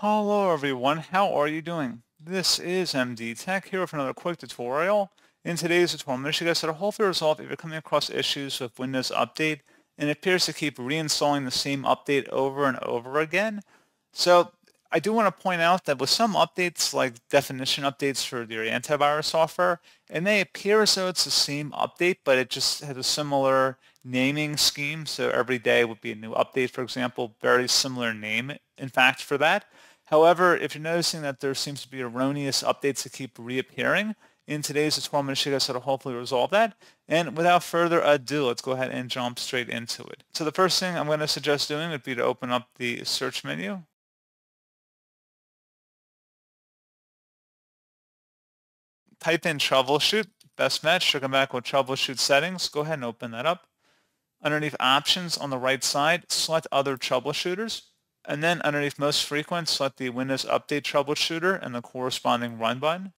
Hello everyone, how are you doing? This is MD Tech here with another quick tutorial. In today's tutorial, I'm going to show you guys how to hopefully resolve if you're coming across issues with Windows Update and it appears to keep reinstalling the same update over and over again. So I do want to point out that with some updates, like definition updates for your antivirus software, it may appear as though it's the same update, but it just has a similar naming scheme. So every day would be a new update, for example, very similar name, in fact, for that. However, if you're noticing that there seems to be erroneous updates that keep reappearing, in today's tutorial, I'm going to show you guys how to hopefully resolve that. And without further ado, let's go ahead and jump straight into it. So the first thing I'm going to suggest doing would be to open up the search menu. Type in Troubleshoot, best match, should come back with Troubleshoot settings. Go ahead and open that up. Underneath Options on the right side, select Other Troubleshooters. And then underneath Most Frequent, select the Windows Update Troubleshooter and the corresponding Run button.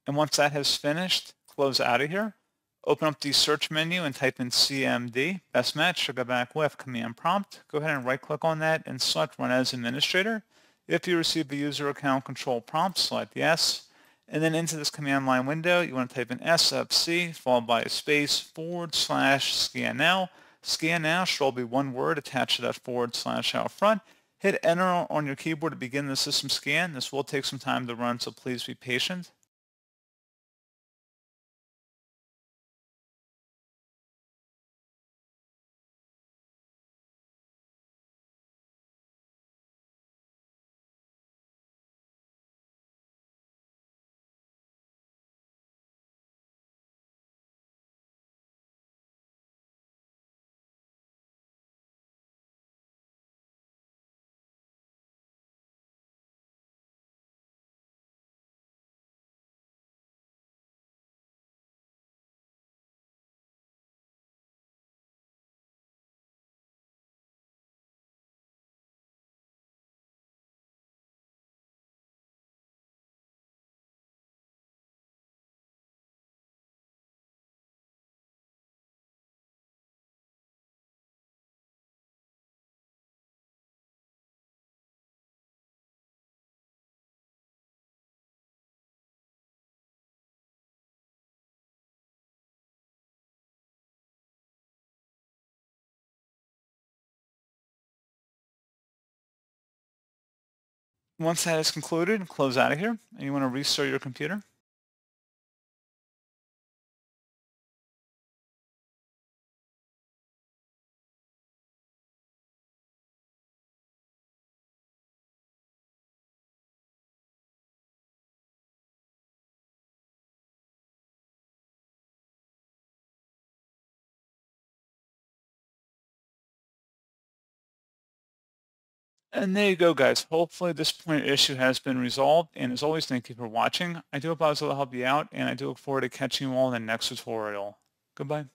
And once that has finished, close out of here. Open up the search menu and type in CMD. Best match should go back with Command Prompt. Go ahead and right-click on that and select Run as Administrator. If you receive a user account control prompt, select Yes. And then into this command line window, you want to type in SFC followed by a space /scan now. Scan now should all be one word attached to that / out front. Hit Enter on your keyboard to begin the system scan. This will take some time to run, so please be patient. Once that is concluded, close out of here, and you want to restart your computer. And there you go, guys. Hopefully this point issue has been resolved. And as always, thank you for watching. I do hope I was able to help you out, and I do look forward to catching you all in the next tutorial. Goodbye.